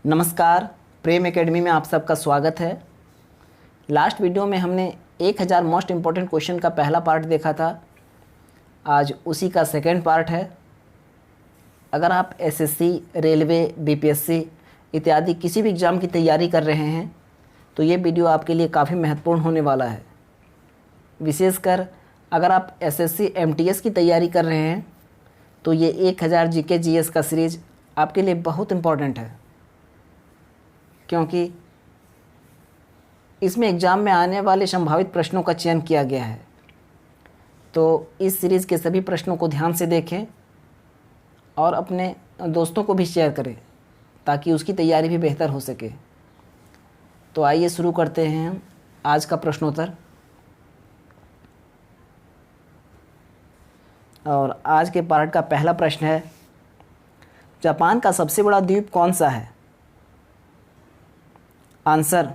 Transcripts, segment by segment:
नमस्कार, प्रेम एकेडमी में आप सबका स्वागत है। लास्ट वीडियो में हमने 1000 मोस्ट इम्पॉर्टेंट क्वेश्चन का पहला पार्ट देखा था। आज उसी का सेकंड पार्ट है। अगर आप एसएससी, रेलवे, बीपीएससी इत्यादि किसी भी एग्ज़ाम की तैयारी कर रहे हैं तो ये वीडियो आपके लिए काफ़ी महत्वपूर्ण होने वाला है। विशेषकर अगर आप एसएससी एमटीएस की तैयारी कर रहे हैं तो ये 1000 जीके जीएस का सीरीज़ आपके लिए बहुत इम्पॉर्टेंट है, क्योंकि इसमें एग्ज़ाम में आने वाले संभावित प्रश्नों का चयन किया गया है। तो इस सीरीज़ के सभी प्रश्नों को ध्यान से देखें और अपने दोस्तों को भी शेयर करें ताकि उसकी तैयारी भी बेहतर हो सके। तो आइए शुरू करते हैं आज का प्रश्नोत्तर। और आज के पार्ट का पहला प्रश्न है, जापान का सबसे बड़ा द्वीप कौन सा है? Answer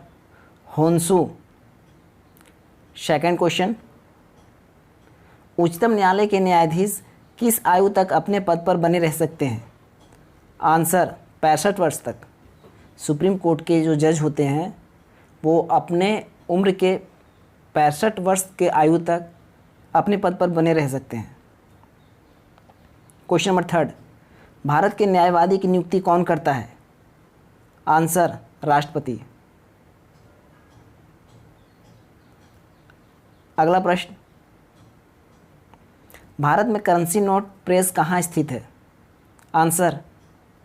Honshu. सेकंड क्वेश्चन, उच्चतम न्यायालय के न्यायाधीश किस आयु तक अपने पद पर बने रह सकते हैं? आंसर 65 वर्ष तक। सुप्रीम कोर्ट के जो जज होते हैं वो अपने उम्र के 65 वर्ष के आयु तक अपने पद पर बने रह सकते हैं। क्वेश्चन नंबर थर्ड, भारत के न्यायवादी की नियुक्ति कौन करता है? आंसर राष्ट्रपति। अगला प्रश्न, भारत में करेंसी नोट प्रेस कहाँ स्थित है? आंसर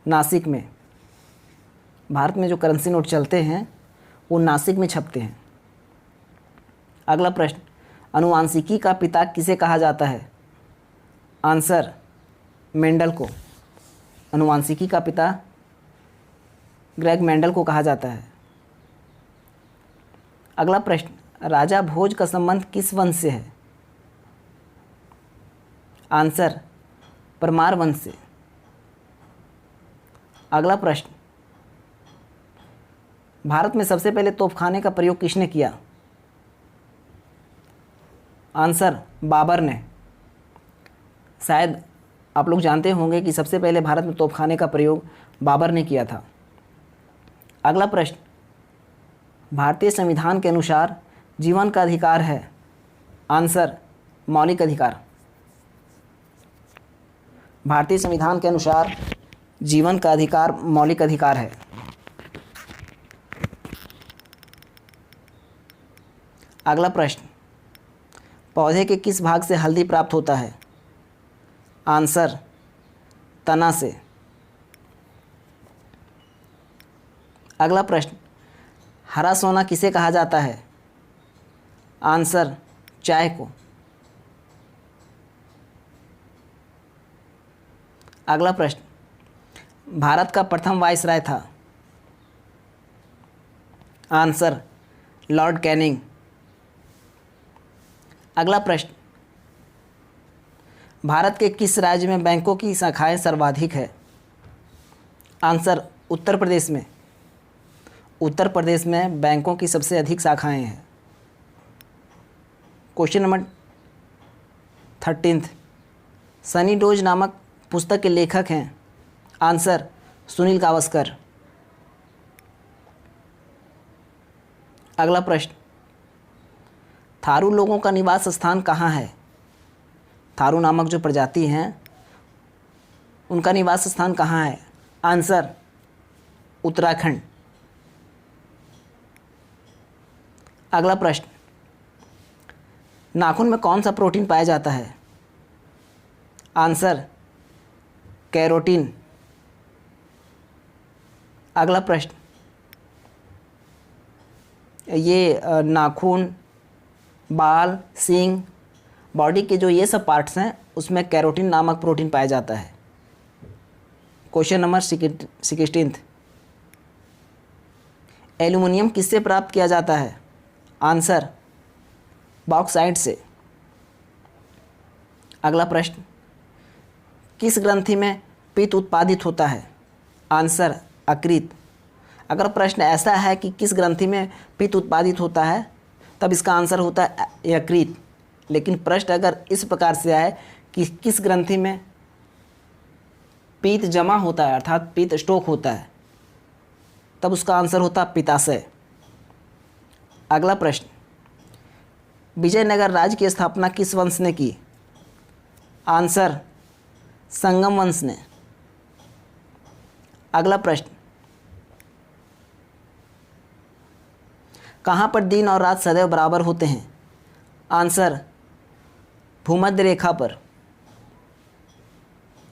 नासिक में। भारत में जो करेंसी नोट चलते हैं वो नासिक में छपते हैं। अगला प्रश्न, आनुवांशिकी का पिता किसे कहा जाता है? आंसर मेंडल को। आनुवांशिकी का पिता ग्रेग मेंडल को कहा जाता है। अगला प्रश्न, राजा भोज का संबंध किस वंश से है? आंसर परमार वंश से। अगला प्रश्न, भारत में सबसे पहले तोपखाने का प्रयोग किसने किया? आंसर बाबर ने। शायद आप लोग जानते होंगे कि सबसे पहले भारत में तोपखाने का प्रयोग बाबर ने किया था। अगला प्रश्न, भारतीय संविधान के अनुसार जीवन का अधिकार है? आंसर मौलिक अधिकार। भारतीय संविधान के अनुसार जीवन का अधिकार मौलिक अधिकार है। अगला प्रश्न, पौधे के किस भाग से हल्दी प्राप्त होता है? आंसर तना से। अगला प्रश्न, हरा सोना किसे कहा जाता है? आंसर चाय को। अगला प्रश्न, भारत का प्रथम वायसराय था? Answer Lord Canning. अगला प्रश्न, भारत के किस राज्य में बैंकों की शाखाएं सर्वाधिक है? आंसर उत्तर प्रदेश में। उत्तर प्रदेश में बैंकों की सबसे अधिक शाखाएं हैं। क्वेश्चन नंबर 13, सनी डोज नामक पुस्तक के लेखक हैं? आंसर सुनील गावस्कर। अगला प्रश्न, थारू लोगों का निवास स्थान कहाँ है? थारू नामक जो प्रजाति हैं उनका निवास स्थान कहाँ है? आंसर उत्तराखंड। अगला प्रश्न, नाखून में कौन सा प्रोटीन पाया जाता है? Answer carotene. अगला प्रश्न, ये नाखून, बाल, सींग, बॉडी के जो ये सब पार्ट्स हैं उसमें कैरोटीन नामक प्रोटीन पाया जाता है। क्वेश्चन नंबर 16, एल्युमिनियम किससे प्राप्त किया जाता है? आंसर बॉक्साइट से। अगला प्रश्न, किस ग्रंथि में पित्त उत्पादित होता है? आंसर यकृत। अगर प्रश्न ऐसा है कि किस ग्रंथि में पित्त उत्पादित होता है तब इसका आंसर होता है यकृत। लेकिन प्रश्न अगर इस प्रकार से आए कि किस ग्रंथि में पित्त जमा होता है अर्थात पित्त स्टॉक होता है तब उसका आंसर होता पिताशय। अगला प्रश्न, विजयनगर राज्य की स्थापना किस वंश ने की? आंसर संगम वंश ने। अगला प्रश्न, कहाँ पर दिन और रात सदैव बराबर होते हैं? आंसर भूमध्य रेखा पर।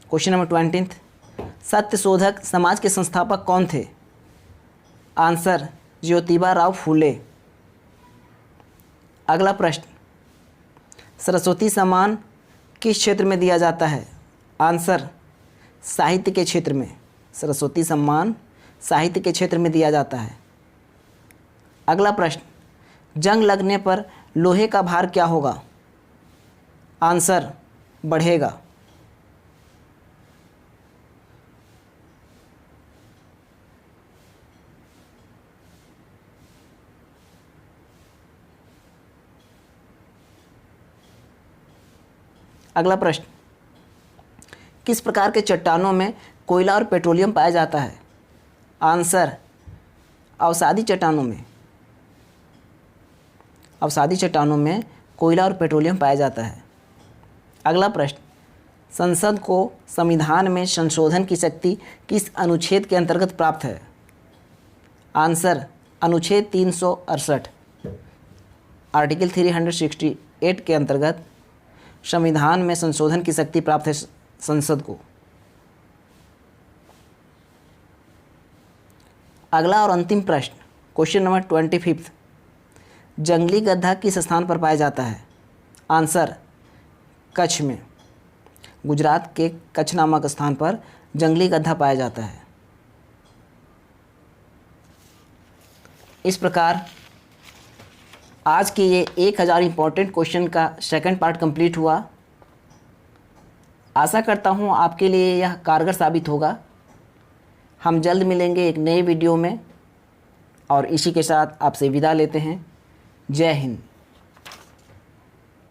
क्वेश्चन नंबर 20, सत्यशोधक समाज के संस्थापक कौन थे? आंसर ज्योतिबा राव फूले। अगला प्रश्न, सरस्वती सम्मान किस क्षेत्र में दिया जाता है? आंसर साहित्य के क्षेत्र में। सरस्वती सम्मान साहित्य के क्षेत्र में दिया जाता है। अगला प्रश्न, जंग लगने पर लोहे का भार क्या होगा? आंसर बढ़ेगा। अगला प्रश्न, किस प्रकार के चट्टानों में कोयला और पेट्रोलियम पाया जाता है? आंसर अवसादी चट्टानों में। अवसादी चट्टानों में कोयला और पेट्रोलियम पाया जाता है। अगला प्रश्न, संसद को संविधान में संशोधन की शक्ति किस अनुच्छेद के अंतर्गत प्राप्त है? आंसर अनुच्छेद 368। आर्टिकल 368 के अंतर्गत संविधान में संशोधन की शक्ति प्राप्त है संसद को। अगला और अंतिम प्रश्न, क्वेश्चन नंबर 25, जंगली गधा किस स्थान पर पाया जाता है? आंसर कच्छ में। गुजरात के कच्छ नामक स्थान पर जंगली गधा पाया जाता है। इस प्रकार आज के ये 1000 इम्पोर्टेंट क्वेश्चन का सेकंड पार्ट कंप्लीट हुआ। आशा करता हूँ आपके लिए यह कारगर साबित होगा। हम जल्द मिलेंगे एक नए वीडियो में और इसी के साथ आपसे विदा लेते हैं। जय हिंद।